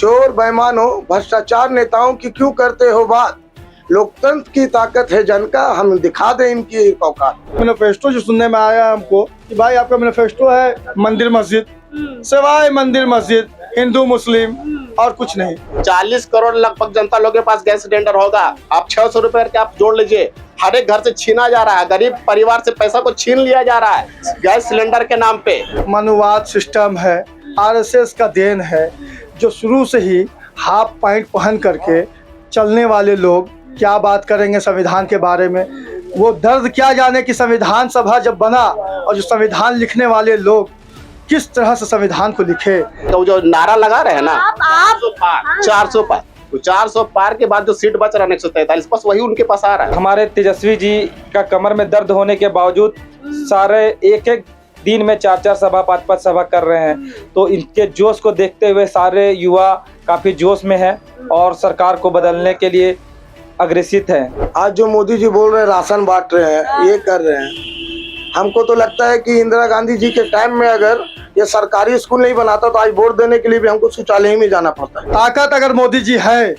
चोर बेईमानों भ्रष्टाचार नेताओं की क्यों करते हो बात। लोकतंत्र की ताकत है जन का, हम दिखा दें इनकी औकात। मैनिफेस्टो जो सुनने में आया हमको कि भाई आपका मैनिफेस्टो है मंदिर मस्जिद, सिवाय मंदिर मस्जिद हिंदू मुस्लिम और कुछ नहीं। 40 करोड़ लगभग जनता लोगों के पास गैस सिलेंडर होगा। आप 600 रुपए करके आप जोड़ लीजिए, हर एक घर से छीना जा रहा है, गरीब परिवार से पैसा को छीन लिया जा रहा है गैस सिलेंडर के नाम पे। मनुवाद सिस्टम है, आरएसएस का देन है, जो शुरू से ही हाफ पैंट पहन करके चलने वाले लोग क्या बात करेंगे संविधान के बारे में। वो दर्द क्या जाने कि संविधान सभा जब बना और जो संविधान लिखने वाले लोग किस तरह से संविधान को लिखे। तो जो नारा लगा रहे हैं ना 400 पार, 400 पार के बाद जो सीट बच रहा है 143, बस वही उनके पास आ रहा है। हमारे तेजस्वी जी का कमर में दर्द होने के बावजूद सारे एक दिन में 4 सभा 5 सभा कर रहे हैं। तो इनके जोश को देखते हुए सारे युवा काफी जोश में हैं और सरकार को बदलने के लिए अग्रसित है। आज जो मोदी जी बोल रहे हैं राशन बांट रहे हैं, ये कर रहे हैं, हमको तो लगता है कि इंदिरा गांधी जी के टाइम में अगर ये सरकारी स्कूल नहीं बनाता तो आज वोट देने के लिए भी हमको शौचालय में जाना पड़ता है। ताकत अगर मोदी जी है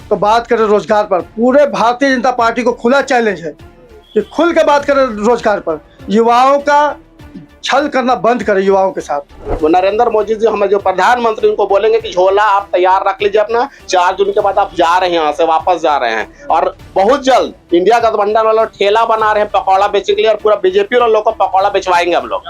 तो बात करें रोजगार पर। पूरे भारतीय जनता पार्टी को खुला चैलेंज है कि खुल के बात करें रोजगार पर, युवाओं का छल करना बंद करें युवाओं के साथ। वो नरेंद्र मोदी जी हमें जो प्रधानमंत्री उनको बोलेंगे कि झोला आप तैयार रख लीजिए अपना, 4 जून के बाद आप जा रहे हैं यहाँ से, वापस जा रहे हैं। और बहुत जल्द इंडिया गठबंधन वालों ठेला बना रहे हैं पकौड़ा बेचने के लिए और पूरा बीजेपी वालों को पकौड़ा बेचवाएंगे हम लोग।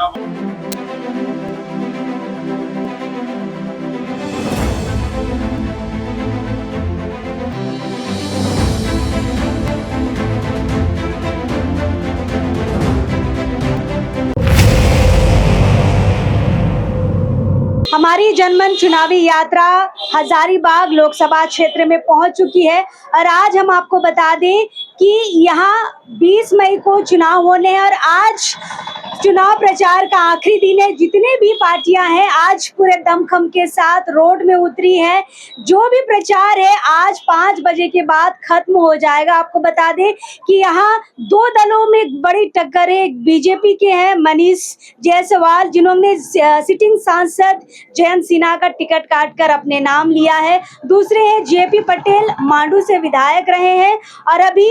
हमारी जनमन चुनावी यात्रा हजारीबाग लोकसभा क्षेत्र में पहुंच चुकी है और आज हम आपको बता दें कि यहाँ 20 मई को चुनाव होने हैं और आज चुनाव प्रचार का आखिरी दिन है। जितने भी पार्टियां हैं आज पूरे दमखम के साथ रोड में उतरी हैं। जो भी प्रचार है आज 5 बजे के बाद खत्म हो जाएगा। आपको बता दें कि यहाँ 2 दलों में बड़ी टक्कर है। एक बीजेपी के हैं मनीष जायसवाल, जिन्होंने सिटिंग सांसद जयंत सिन्हा का टिकट काटकर अपने नाम लिया है। दूसरे हैं जेपी पटेल, मांडू से विधायक रहे हैं और अभी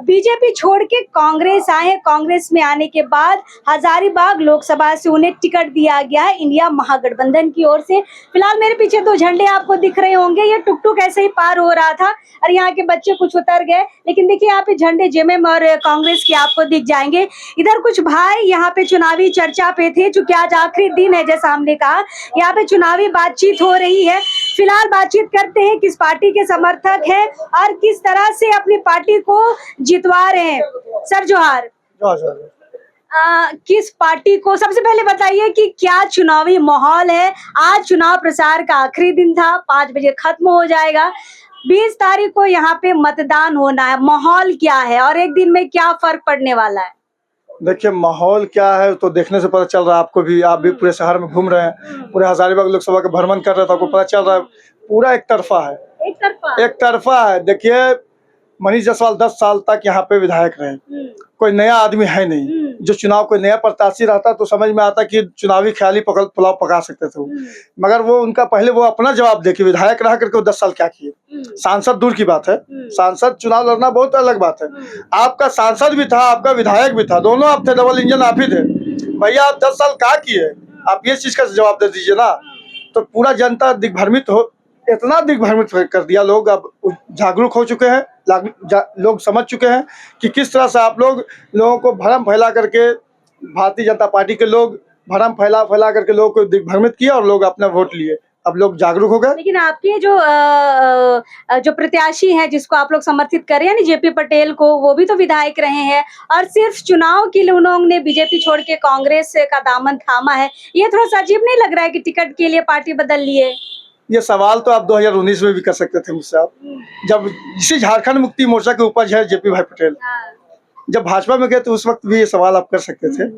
बीजेपी छोड़ के कांग्रेस आए हैं। कांग्रेस में आने के बाद हजारीबाग लोकसभा से उन्हें टिकट दिया गया है इंडिया महागठबंधन की ओर से। फिलहाल मेरे पीछे 2 झंडे आपको दिख रहे होंगे। ये टुक टुक ऐसे ही पार हो रहा था और यहाँ के बच्चे कुछ उतर गए, लेकिन देखिए यहाँ पे झंडे जेएमएम और कांग्रेस के आपको दिख जाएंगे। इधर कुछ भाई यहाँ पे चुनावी चर्चा पे थे, चूंकि आज आखिरी दिन है जैसा हमने कहा, यहाँ पे चुनावी बातचीत हो रही है। फिलहाल बातचीत करते हैं किस पार्टी के समर्थक हैं और किस तरह से अपनी पार्टी को जितवा रहे हैं। सर जोहार। किस पार्टी को, सबसे पहले बताइए कि क्या चुनावी माहौल है। आज चुनाव प्रचार का आखिरी दिन था, 5 बजे खत्म हो जाएगा। 20 तारीख को यहाँ पे मतदान होना है, माहौल क्या है और एक दिन में क्या फर्क पड़ने वाला है? देखिए माहौल क्या है तो देखने से पता चल रहा है आपको भी, आप भी पूरे शहर में घूम रहे हैं, पूरे हजारीबाग लोकसभा का भ्रमण कर रहे थे, आपको पता चल रहा है पूरा एक तरफा है। एक तरफा है। देखिए मनीष जायसवाल 10 साल तक यहाँ पे विधायक रहे, कोई नया आदमी है नहीं। जो चुनाव कोई नया प्रत्याशी रहता तो समझ में आता कि चुनावी ख्याली पुलाव पका सकते थे वो, मगर वो उनका पहले वो अपना जवाब दे कि विधायक रह करके वो 10 साल क्या किए। सांसद दूर की बात है, सांसद चुनाव लड़ना बहुत अलग बात है। आपका सांसद भी था, आपका विधायक भी था, दोनों आप थे, डबल इंजन आप ही थे। भैया आप 10 साल क्या किए, आप ये चीज का जवाब दे दीजिए ना। तो पूरा जनता दिग्भ्रमित हो, इतना दिग्भ्रमित कर दिया। लोग अब जागरूक हो चुके हैं, लोग समझ चुके हैं कि किस तरह से आप लोगों को भरम फैला करके, भारतीय जनता पार्टी के लोग भरम फैला करके लोगों को दिग्भ्रमित किया और लोग अपना वोट लिए। अब लोग जागरूक हो गए। लेकिन आपके जो प्रत्याशी हैं जिसको आप लोग समर्थित कर रहे हैं जेपी पटेल को, वो भी तो विधायक रहे हैं और सिर्फ चुनाव के लिए उन्होंने बीजेपी छोड़ के कांग्रेस का दामन थामा है। ये थोड़ा सा अजीब नहीं लग रहा है कि टिकट के लिए पार्टी बदल लिए? ये सवाल तो आप 2019 में भी कर सकते थे मुझसे। आप जब इसी झारखंड मुक्ति मोर्चा के उपज है जेपी भाई पटेल, जब भाजपा में गए तो उस वक्त भी ये सवाल आप कर सकते थे।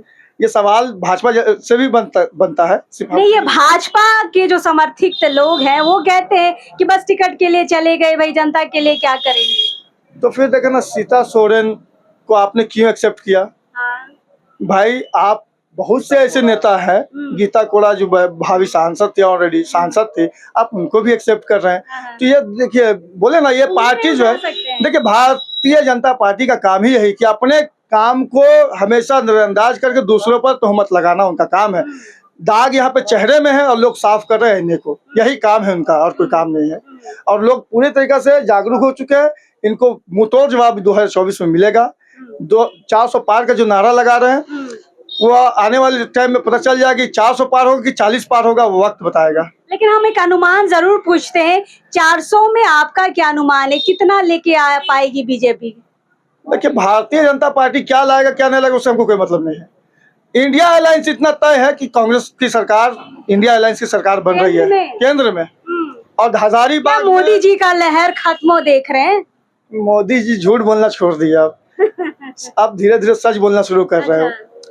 ये सवाल भाजपा से भी बनता है। नहीं, ये भाजपा के जो समर्थित लोग हैं वो कहते हैं कि बस टिकट के लिए चले गए, भाई जनता के लिए क्या करेंगे। तो फिर देखा ना, सीता सोरेन को आपने क्यों एक्सेप्ट किया? भाई आप बहुत से ऐसे नेता हैं, गीता कोड़ा जो भावी सांसद थे, ऑलरेडी सांसद थे, आप उनको भी एक्सेप्ट कर रहे हैं। तो ये देखिए, बोले ना, ये पार्टी जो है, देखिए भारतीय जनता पार्टी का काम ही यही कि अपने काम को हमेशा नजरअंदाज करके दूसरों पर तोहमत लगाना उनका काम है। दाग यहाँ पे चेहरे में है और लोग साफ कर रहे हैं इन्हें को, यही काम है उनका, और कोई काम नहीं है। और लोग पूरी तरीके से जागरूक हो चुके हैं, इनको मुंहतोड़ जवाब 2024 में मिलेगा। 400 पार का जो नारा लगा रहे हैं, वो आने वाले टाइम में पता चल जाएगा कि 400 पार होगा कि 40 पार होगा, वो वक्त बताएगा। लेकिन हम एक अनुमान जरूर पूछते हैं, 400 में आपका क्या अनुमान है, कितना लेके आ पाएगी बीजेपी? देखिए, भारतीय जनता पार्टी क्या लाएगा क्या नहीं लाएगा उससे हमको कोई मतलब नहीं है। इंडिया अलायंस इतना तय है कि कांग्रेस की सरकार, इंडिया अलायंस की सरकार बन रही है केंद्र में। और हजारीबाग मोदी जी का लहर खत्म हो देख रहे हैं। मोदी जी झूठ बोलना छोड़ दिया, अब धीरे धीरे सच बोलना शुरू कर रहे हो।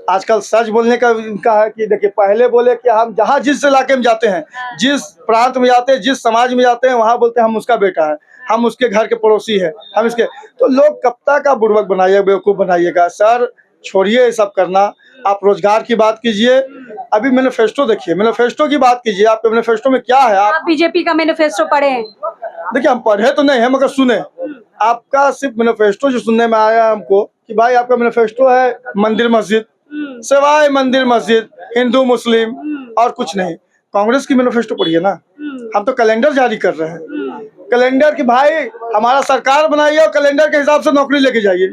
आजकल सच बोलने का इनका है कि देखिए, पहले बोले कि हम जहाँ जिस इलाके में जाते हैं, जिस प्रांत में जाते हैं, जिस समाज में जाते हैं, वहाँ बोलते हैं हम उसका बेटा है, हम उसके घर के पड़ोसी हैं, हम इसके। तो लोग कब तक का बुड़बक बनाइएगा, बेवकूफ़ बनाइएगा। सर छोड़िए ये सब करना, आप रोजगार की बात कीजिए। अभी मैनिफेस्टो देखिए, मैनिफेस्टो की बात कीजिए, आपके मैनिफेस्टो में क्या है? आप बीजेपी का मैनिफेस्टो पढ़े हैं? देखिए, हम पढ़े तो नहीं है मगर सुने। आपका सिर्फ मैनिफेस्टो जो सुनने में आया हमको कि भाई आपका मैनिफेस्टो है मंदिर मस्जिद, सिवाय मंदिर मस्जिद, हिंदू मुस्लिम और कुछ नहीं। कांग्रेस की मैनिफेस्टो पढ़िए ना, हम तो कैलेंडर जारी कर रहे हैं। कैलेंडर की भाई हमारा सरकार बनाइए और कैलेंडर के हिसाब से नौकरी लेके जाइए।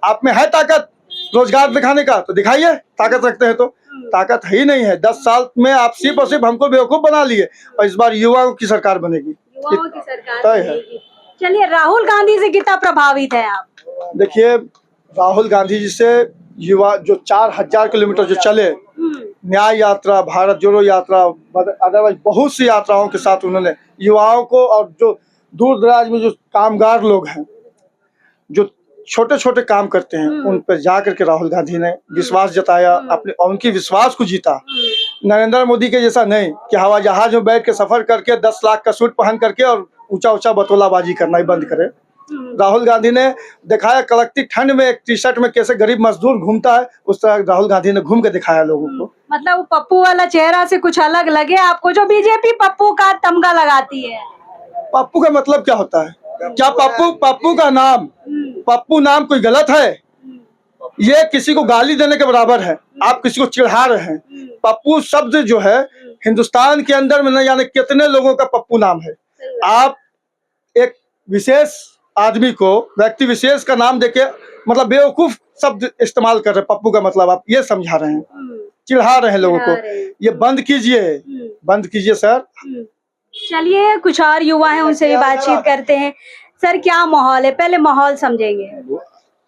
आप में है ताकत रोजगार दिखाने का तो दिखाइए, ताकत रखते हैं तो। ताकत ही नहीं है। 10 साल में आप सिर्फ और सिर्फ हमको बेवकूफ बना लिए, और इस बार युवाओं की सरकार बनेगी, युवाओं की सरकार तय है। बनेगी। चलिए, राहुल गांधी से कितना प्रभावित है आप? देखिए, राहुल गांधी जी से युवा जो 4000 किलोमीटर जो चले, न्याय यात्रा, भारत जोड़ो यात्रा, अदरवाइज बहुत सी यात्राओं के साथ उन्होंने युवाओं को, और जो दूर दराज में जो कामगार लोग हैं, जो छोटे छोटे काम करते हैं, उन पर जा करके राहुल गांधी ने विश्वास जताया, अपने उनकी विश्वास को जीता। नरेंद्र मोदी के जैसा नहीं कि हवाई जहाज में बैठ के सफर करके 10 लाख का सूट पहन करके और ऊंचा ऊंचा बतौलाबाजी करना ही बंद करे। राहुल गांधी ने दिखाया कड़कती ठंड में एक टी शर्ट में कैसे गरीब मजदूर घूमता है, उस तरह राहुल गांधी ने घूम के दिखाया लोगों को। मतलब वो पप्पू वाला चेहरा से कुछ अलग लगे आपको, जो बीजेपी पप्पू का तमगा लगाती है? पप्पू का मतलब क्या होता है? क्या पप्पू का नाम, पप्पू नाम कोई गलत है? ये किसी को गाली देने के बराबर है। आप किसी को चिढ़ा रहे हैं। पप्पू शब्द जो है हिंदुस्तान के अंदर में न जाने कितने लोगों का पप्पू नाम है। आप एक विशेष आदमी को, व्यक्ति विशेष का नाम देके मतलब बेवकूफ शब्द इस्तेमाल कर रहे हैं। पप्पू का मतलब आप ये समझा रहे हैं, चिढ़ा रहे हैं लोगों को। ये बंद कीजिए, बंद कीजिए सर। चलिए, कुछ और युवा हैं, उनसे भी बातचीत करते हैं। सर, क्या माहौल है? पहले माहौल समझेंगे।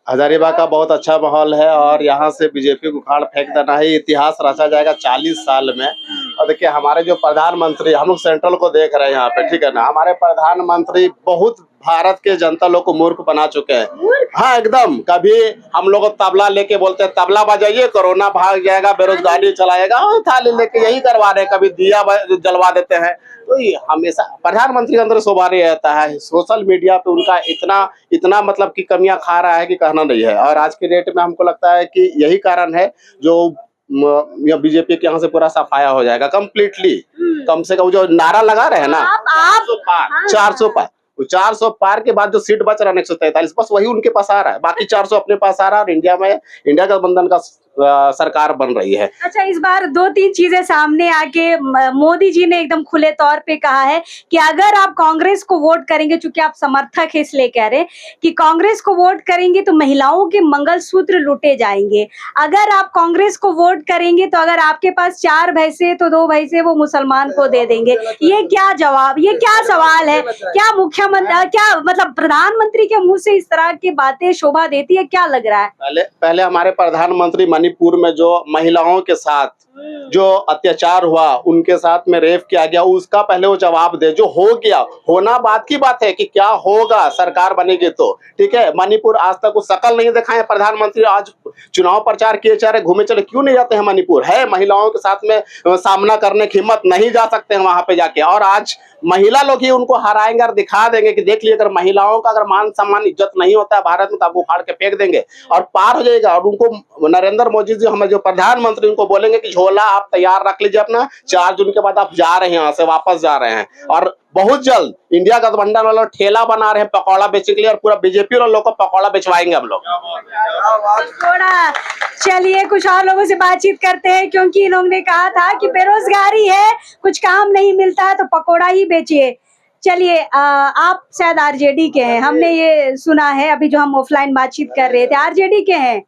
हजारीबाग का बहुत अच्छा माहौल है और यहाँ से बीजेपी को उखाड़ फेंक देना है। इतिहास रचा जाएगा 40 साल में। और देखिए, हमारे जो प्रधानमंत्री, हम लोग सेंट्रल को देख रहे हैं यहाँ पे, ठीक है ना, हमारे प्रधानमंत्री बहुत भारत के जनता लोग को मूर्ख बना चुके हैं। हाँ, एकदम। कभी हम लोग तबला लेके बोलते हैं तबला बजाइए, कोरोना भाग जाएगा, बेरोजगारी चलाएगा, और थाली लेके यही करवा रहे हैं। कभी दिया जलवा देते हैं। तो ये हमेशा प्रधानमंत्री के अंदर शोभा नहीं रहता है। सोशल मीडिया पे उनका इतना मतलब कि कमियां खा रहा है कि कहना नहीं है। और आज के डेट में हमको लगता है कि यही कारण है जो बीजेपी के यहाँ से पूरा सफाया हो जाएगा कंप्लीटली। कम से कम जो नारा लगा रहे हैं ना, 400 पार, 400 पार के बाद जो सीट बच रहा है 143, बस वही उनके पास आ रहा है। बाकी 400 अपने पास आ रहा है। और इंडिया गठबंधन का सरकार बन रही है। अच्छा, इस बार 2-3 चीजें सामने आके मोदी जी ने एकदम खुले तौर पे कहा है कि अगर आप कांग्रेस को वोट करेंगे, चूंकि आप समर्थक है इसलिए कह रहे हैं कि कांग्रेस को वोट करेंगे तो महिलाओं के मंगलसूत्र लूटे जाएंगे। अगर आप कांग्रेस को वोट करेंगे तो अगर आपके पास 4 भैंसे तो 2 भैंसे वो मुसलमान को दे देंगे। ये क्या जवाब, ये क्या सवाल है? क्या मुख्यमंत्री, क्या मतलब प्रधानमंत्री के मुंह से इस तरह की बातें शोभा देती है? क्या लग रहा है? पहले हमारे प्रधानमंत्री मणिपुर में जो महिलाओं के साथ जो अत्याचार हुआ, उनके साथ में रेप किया गया, उसका पहले वो जवाब दे। जो हो गया, होना बात की बात है कि क्या होगा सरकार बनेगी तो, ठीक है। मणिपुर आज तक वो शकल नहीं दिखाए प्रधानमंत्री, आज चुनाव प्रचार किए जा रहे, घूमे चले, क्यों नहीं जाते हैं मणिपुर? है महिलाओं के साथ में सामना करने की हिम्मत, नहीं जा सकते हैं वहां पे जाके। और आज महिला लोग ही उनको हराएंगे और दिखा देंगे कि देख लिए, अगर महिलाओं का अगर मान सम्मान इज्जत नहीं होता है भारत में, तो आप उखाड़ के फेंक देंगे और पार हो जाएगा। और उनको नरेंद्र मोदी जी, हमें जो प्रधानमंत्री, उनको बोलेंगे कि झोला आप तैयार रख लीजिए अपना, 4 जून के बाद आप जा रहे हैं, यहाँ से वापस जा रहे हैं। और बहुत जल्द इंडिया गठबंधन वालों ठेला बना रहे हैं पकौड़ा बेचने के लिए, और पूरा बीजेपी वालों को पकौड़ा बेचवाएंगे हम लोग। पकौड़ा। चलिए कुछ और लोगों से बातचीत करते हैं, क्योंकि इन्होंने कहा था कि बेरोजगारी है, कुछ काम नहीं मिलता है तो पकौड़ा ही बेचिए। चलिए आप शायद आरजेडी के हैं, हमने ये सुना है, अभी जो हम ऑफलाइन बातचीत कर रहे थे, आरजेडी के हैं।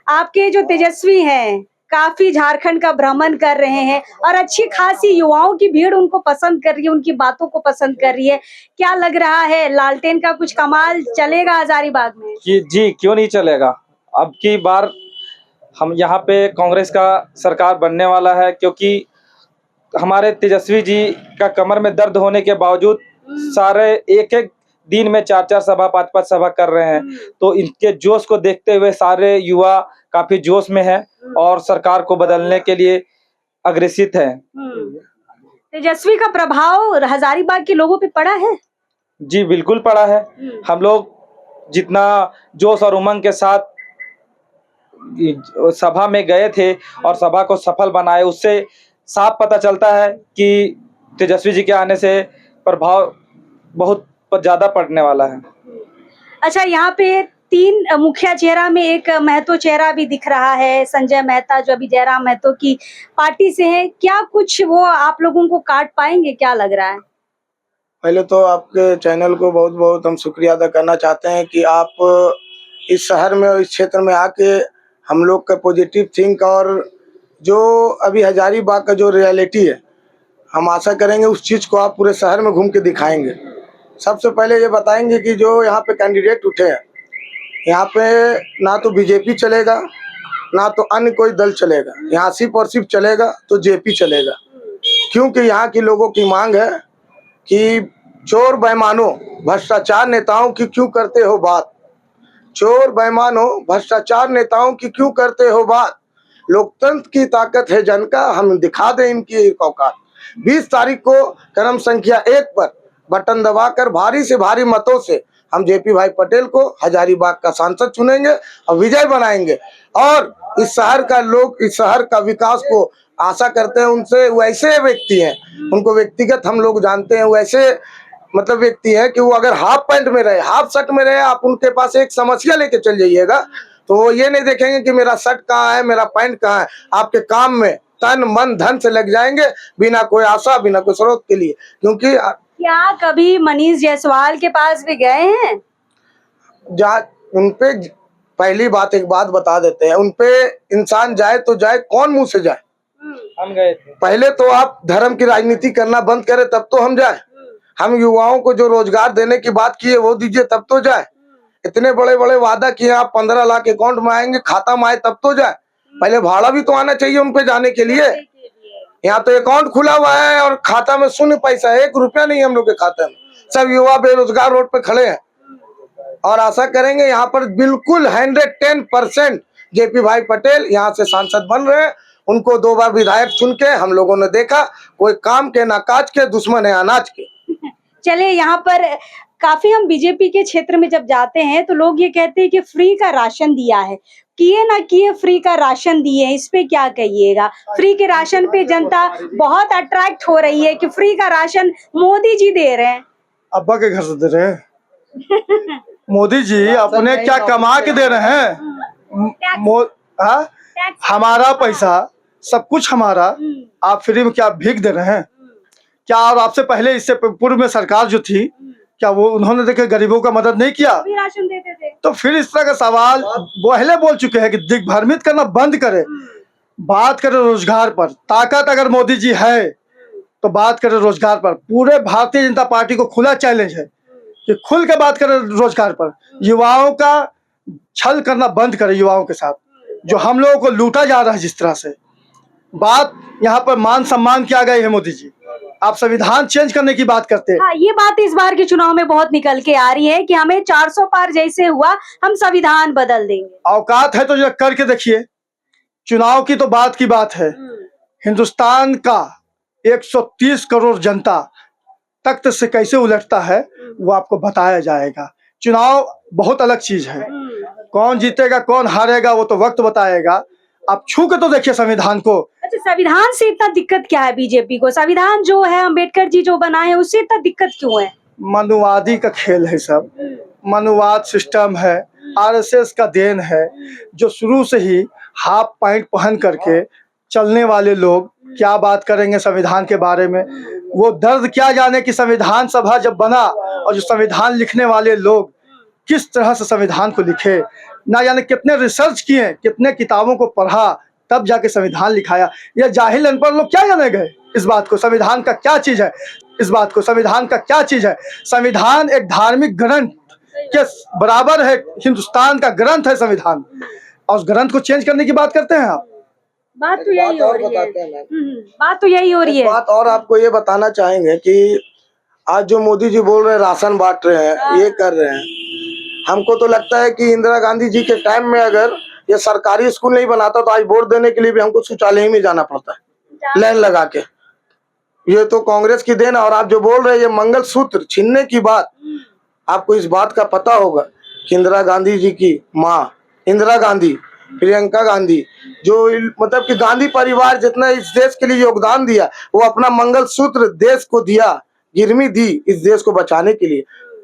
आपके जो तेजस्वी हैं काफी झारखंड का भ्रमण कर रहे हैं और अच्छी खासी युवाओं की भीड़ उनको पसंद कर रही है, उनकी बातों को पसंद कर रही है। क्या लग रहा है, लालटेन का कुछ कमाल चलेगा हजारीबाग में? जी क्यों नहीं चलेगा। अब की बार हम यहाँ पे कांग्रेस का सरकार बनने वाला है, क्योंकि हमारे तेजस्वी जी का कमर में दर्द होने के बावजूद सारे एक एक दिन में 4-4 सभा 5-5 सभा कर रहे हैं। तो इनके जोश को देखते हुए सारे युवा काफी जोश में है और सरकार को बदलने के लिए अग्रसित है। तेजस्वी का प्रभाव हजारीबाग के लोगों पे पड़ा है? जी बिल्कुल पड़ा है। हम लोग जितना जोश और उमंग के साथ सभा में गए थे और सभा को सफल बनाए, उससे साफ पता चलता है कि तेजस्वी जी के आने से प्रभाव बहुत ज्यादा पड़ने वाला है। अच्छा, यहाँ पे 3 मुखिया चेहरा में एक महतो चेहरा भी दिख रहा है, संजय मेहता, जो अभी जयराम महतो की पार्टी से है। क्या कुछ वो आप लोगों को काट पाएंगे, क्या लग रहा है? पहले तो आपके चैनल को बहुत बहुत हम शुक्रिया अदा करना चाहते हैं कि आप इस शहर में और इस क्षेत्र में आके हम लोग का पॉजिटिव थिंक और जो अभी हजारीबाग का जो रियलिटी है, हम आशा करेंगे उस चीज़ को आप पूरे शहर में घूम के दिखाएंगे। सबसे पहले ये बताएंगे कि जो यहाँ पे कैंडिडेट उठे हैं, यहाँ पे ना तो बीजेपी चलेगा, ना तो अन्य कोई दल चलेगा, यहाँ सिर्फ और सिर्फ चलेगा तो जेपी चलेगा। क्योंकि यहाँ के लोगों की मांग है कि चोर बेईमानों भ्रष्टाचार नेताओं की क्यों करते हो बात, चोर बेईमानों भ्रष्टाचार नेताओं की क्यों करते हो बात, लोकतंत्र की ताकत है जन का, हम दिखा दें इनकी औकात। 20 तारीख को क्रम संख्या 1 पर बटन दबाकर भारी से भारी मतों से हम जेपी भाई पटेल को हजारीबाग का सांसद चुनेंगे और विजय बनाएंगे। और इस शहर का लोग, इस शहर का विकास को आशा करते हैं उनसे। वैसे व्यक्ति हैं, उनको व्यक्तिगत हम लोग जानते हैं, वैसे मतलब व्यक्ति है कि वो अगर हाफ पैंट में रहे, हाफ शर्ट में रहे, आप उनके पास एक समस्या लेके चल जाइएगा तो वो ये नहीं देखेंगे कि मेरा शर्ट कहाँ है, मेरा पैंट कहाँ है। आपके काम में तन मन धन से लग जाएंगे, बिना कोई आशा, बिना कोई स्रोत के लिए। क्योंकि क्या कभी मनीष जायसवाल के पास भी गए हैं? जहाँ उनपे पहली बात एक बात बता देते हैं, उनपे इंसान जाए तो जाए, कौन मुंह से जाए? हम गए थे। पहले तो आप धर्म की राजनीति करना बंद करें तब तो हम जाए। हम युवाओं को जो रोजगार देने की बात की है वो दीजिए तब तो जाए। इतने बड़े बड़े वादा किए, आप 15 लाख अकाउंट में आएंगे, खाता में आए तब तो जाए। पहले भाड़ा भी तो आना चाहिए उन पे जाने के लिए। यहाँ तो अकाउंट खुला हुआ है और खाता में शून्य पैसा है, 1 रुपया नहीं हम लोग के खाते में। सब युवा बेरोजगार रोड पे खड़े हैं और आशा करेंगे यहाँ पर बिल्कुल 110% जेपी भाई पटेल यहाँ से सांसद बन रहे हैं। उनको 2 बार विधायक चुन के हम लोगों ने देखा, कोई काम के ना काज के, दुश्मन है अनाज के। चलिए, यहाँ पर काफी हम बीजेपी के क्षेत्र में जब जाते हैं तो लोग ये कहते हैं कि फ्री का राशन दिया है, किए ना किए फ्री का राशन दिए हैं, इस पे क्या कहिएगा? फ्री के राशन पे जनता बहुत अट्रैक्ट हो रही है कि फ्री का राशन मोदी जी दे रहे हैं। अब्बा के घर से दे रहे हैं मोदी जी, अपने क्या कमा के दे रहे हैं? हमारा पैसा सब कुछ हमारा, आप फ्री में क्या भीख दे रहे हैं क्या? और आपसे पहले, इससे पूर्व में सरकार जो थी, क्या वो उन्होंने देखे गरीबों का मदद नहीं किया? भी राशन देते थे। तो फिर इस तरह का सवाल पहले बोल चुके हैं कि दिग्भ्रमित करना बंद करे। बात करें रोजगार पर, ताकत अगर मोदी जी है तो बात करें रोजगार पर। पूरे भारतीय जनता पार्टी को खुला चैलेंज है कि खुल के बात करें रोजगार पर। युवाओं का छल करना बंद करें, युवाओं के साथ जो हम लोगों को लूटा जा रहा है जिस तरह से, बात यहाँ पर मान सम्मान किया गया है मोदी जी। आप संविधान चेंज करने की बात करते हैं। हाँ, ये बात इस बार के चुनाव में बहुत निकल के आ रही है कि हमें 400 पार जैसे हुआ हम संविधान बदल देंगे। औकात है तो जरा करके देखिए। चुनाव की तो बात की बात है, हिंदुस्तान का 130 करोड़ जनता तख्त से कैसे उलटता है वो आपको बताया जाएगा। चुनाव बहुत अलग चीज है, कौन जीतेगा कौन हारेगा वो तो वक्त बताएगा। आप छू के तो देखिए संविधान को। अच्छा, संविधान से इतना दिक्कत क्या है बीजेपी को? संविधान जो है अम्बेडकर जी जो बनाए हैं उससे इतना दिक्कत क्यों है? मनुवादी का खेल है सब, मनुवाद सिस्टम है, आरएसएस का देन है, जो शुरू से ही हाफ पैंट पहन करके चलने वाले लोग क्या बात करेंगे संविधान के बारे में। वो दर्द क्या जाने कि संविधान सभा जब बना और जो संविधान लिखने वाले लोग किस तरह से संविधान को लिखे, ना जाने कितने रिसर्च किए, कितने किताबों को पढ़ा, तब जाके संविधान लिखाया। ये जाहिल अनपढ़ लोग क्या जाने गए इस बात को, संविधान का क्या चीज है, इस बात को संविधान का क्या चीज है। संविधान एक धार्मिक ग्रंथ के बराबर है, हिंदुस्तान का ग्रंथ है संविधान, और उस ग्रंथ को चेंज करने की बात करते हैं आप। बात तो यही हो रही है। बात तो यही हो रही है। बात और आपको ये बताना चाहेंगे कि आज जो मोदी जी बोल रहे हैं राशन बांट रहे हैं, ये कर रहे हैं, हमको तो लगता है कि इंदिरा गांधी जी के टाइम में अगर ये सरकारी स्कूल नहीं बनाता तो आज वोट देने के लिए भी हमको शौचालय में जाना पड़ता है लाइन लगा के। ये तो कांग्रेस की देन। और आप जो बोल रहे हैं ये मंगलसूत्र छीनने की बात, आपको इस बात का पता होगा कि इंदिरा गांधी जी की माँ इंदिरा गांधी, प्रियंका गांधी, जो मतलब कि गांधी परिवार जितना इस देश के लिए योगदान दिया, वो अपना मंगलसूत्र देश को दिया, गिरवी दी इस देश को बचाने के लिए।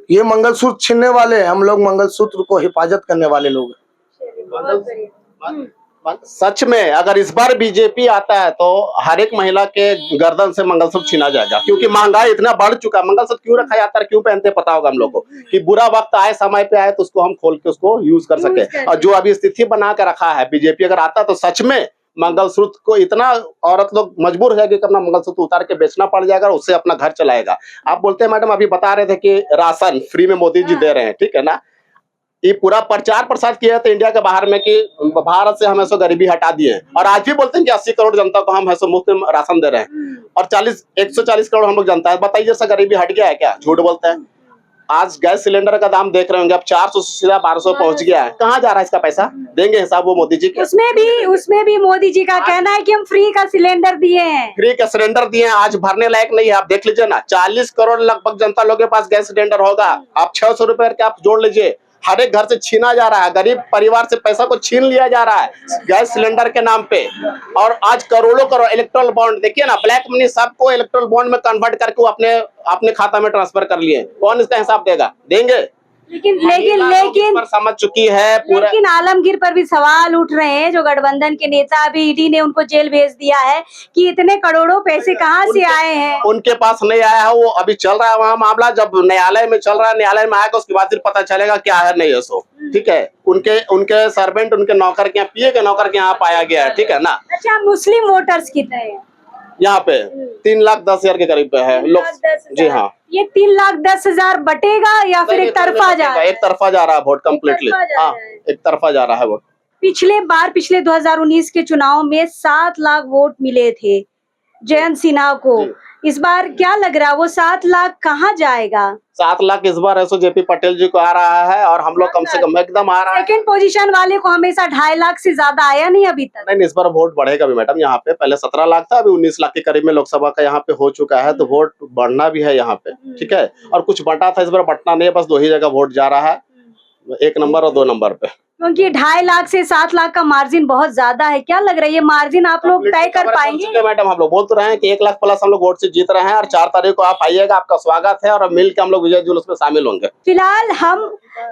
ये मंगलसूत्र छीनने वाले हैं, हम लोग मंगलसूत्र को हिफाजत करने वाले लोग हैं। सच में अगर इस बार बीजेपी आता है तो हर एक महिला के गर्दन से मंगलसूत्र छीना जाएगा, क्योंकि महंगाई इतना बढ़ चुका है। मंगलसूत्र क्यों रखा जाता है, क्यों पहनते पता होगा हम लोग को, कि बुरा वक्त आए, समय पे आए तो उसको हम खोल के उसको यूज कर सके। और जो अभी स्थिति बना के रखा है बीजेपी, अगर आता तो सच में मंगलसूत्र को इतना औरत लोग मजबूर हो जाएगी कि अपना मंगलसूत्र उतार के बेचना पड़ जाएगा और उससे अपना घर चलाएगा। आप बोलते हैं मैडम, अभी बता रहे थे कि राशन फ्री में मोदी जी दे रहे हैं, ठीक है ना। ये पूरा प्रचार प्रसार किया था इंडिया के बाहर में कि भारत से हम ऐसा गरीबी हटा दिए, और आज भी बोलते हैं कि 80 करोड़ जनता को हम ऐसा मुफ्त में राशन दे रहे हैं, और 140 करोड़ हम लोग जनता है। बताइए जैसा गरीबी हट गया है क्या? झूठ बोलते हैं। आज गैस सिलेंडर का दाम देख रहे होंगे, अब 400 से सीधा 1200 पहुंच गया है। कहाँ जा रहा है इसका पैसा? देंगे हिसाब वो मोदी जी के। उसमें भी मोदी जी का कहना है कि हम फ्री का सिलेंडर दिए हैं। फ्री का सिलेंडर दिए हैं, आज भरने लायक नहीं है। आप देख लीजिए ना, 40 करोड़ लगभग जनता लोगों के पास गैस सिलेंडर होगा। आप 600 रुपए करके आप जोड़ लीजिए, हर एक घर से छीना जा रहा है, गरीब परिवार से पैसा को छीन लिया जा रहा है गैस सिलेंडर के नाम पे। और आज करोड़ों करोड़ इलेक्ट्रल बॉन्ड, देखिए ना, ब्लैक मनी सबको इलेक्ट्रल बॉन्ड में कन्वर्ट करके वो अपने खाता में ट्रांसफर कर लिए। कौन इसका हिसाब देगा? देंगे? लेकिन पर समझ चुकी है पूरा। लेकिन आलमगीर पर भी सवाल उठ रहे हैं, जो गठबंधन के नेता, अभी ईडी ने उनको जेल भेज दिया है कि इतने करोड़ों पैसे कहाँ से आए हैं। उनके पास नहीं आया है, वो अभी चल रहा है वहाँ मामला, जब न्यायालय में चल रहा है, न्यायालय में आएगा उसके बाद फिर पता चलेगा क्या है नहीं है सो, ठीक है। उनके सर्वेंट, उनके नौकर के यहाँ, पीए के नौकर के यहाँ पाया गया है, ठीक है ना। अच्छा, मुस्लिम वोटर्स कितने हैं यहाँ पे? 3,10,000 के करीब पे है लोग। जी हाँ, ये 3,10,000 बटेगा या फिर एक तरफा जा रहा है? एक तरफा जा रहा है वोट कम्प्लीटली। हाँ, एक तरफा जा रहा है वोट। पिछले 2019 के चुनाव में 7 लाख वोट मिले थे जयंत सिन्हा को। इस बार क्या लग रहा है, वो 7 लाख कहाँ जाएगा? 7 लाख इस बार ऐसो जेपी पटेल जी को आ रहा है, और हम लोग कम से कम एकदम आ रहा है। सेकंड पोजीशन वाले को हमेशा 2.5 लाख से ज्यादा आया नहीं अभी तक। नहीं, इस बार वोट बढ़ेगा भी मैडम। यहाँ पे पहले 17 लाख था, अभी 19 लाख के करीब में लोकसभा का यहाँ पे हो चुका है, तो वोट बढ़ना भी है यहाँ पे, ठीक है। और कुछ बटा था, इस बार बटना नहीं है, बस 2 ही जगह वोट जा रहा है, 1 नंबर और 2 नंबर पे। क्योंकि 2.5 लाख से 7 लाख का मार्जिन बहुत ज्यादा है। क्या लग रहा है, ये मार्जिन आप लोग तय कर पाएंगे? मैडम, हम लोग बोल तो रहे हैं कि 1 लाख प्लस हम लोग वोट से जीत रहे हैं, और 4 तारीख को आप आइएगा, आपका स्वागत है, और मिल के हम लोग विजय जुलूस में शामिल होंगे। फिलहाल हम,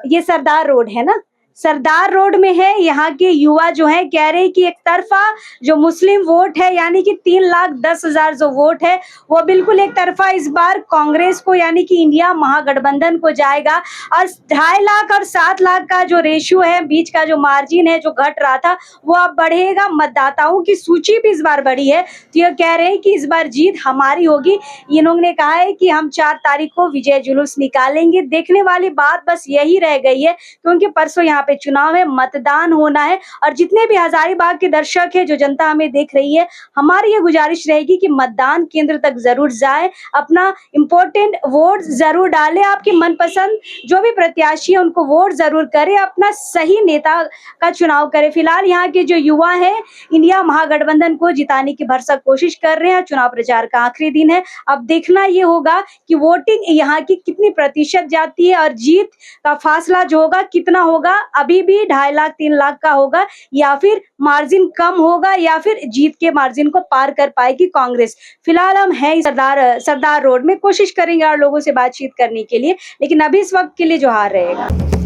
ये सरदार रोड है ना, सरदार रोड में है। यहाँ के युवा जो है कह रहे हैं कि एक तरफा जो मुस्लिम वोट है, यानी कि 3,10,000 जो वोट है वो बिल्कुल एक तरफा इस बार कांग्रेस को, यानी कि इंडिया महागठबंधन को जाएगा। और 2.5 लाख और 7 लाख का जो रेशियो है, बीच का जो मार्जिन है जो घट रहा था, वो अब बढ़ेगा। मतदाताओं की सूची भी इस बार बढ़ी है, तो ये कह रहे हैं कि इस बार जीत हमारी होगी। इन्होंने कहा है कि हम 4 तारीख को विजय जुलूस निकालेंगे। देखने वाली बात बस यही रह गई है, क्योंकि परसों यहाँ यहाँ पे चुनाव है, मतदान होना है और जितने भी हजारीबाग के दर्शक है, जो जनता हमें देख रही है, हमारी ये गुजारिश रहेगी कि मतदान केंद्र तक जरूर जाए, अपना इम्पोर्टेंट वोट जरूर डालें, आपकी मनपसंद जो भी प्रत्याशी है उनको वोट जरूर करें, अपना सही नेता का चुनाव करें। फिलहाल यहाँ के जो युवा है इंडिया महागठबंधन को जिताने की भरसक कोशिश कर रहे हैं। चुनाव प्रचार का आखिरी दिन है, अब देखना ये होगा कि वोटिंग यहाँ की कितनी प्रतिशत जाती है और जीत का फासला जो होगा कितना होगा, अभी भी 2.5 लाख 3 लाख का होगा या फिर मार्जिन कम होगा या फिर जीत के मार्जिन को पार कर पाएगी कांग्रेस। फिलहाल हम हैं सरदार रोड में, कोशिश करेंगे और लोगों से बातचीत करने के लिए, लेकिन अभी इस वक्त के लिए जो हार रहेगा।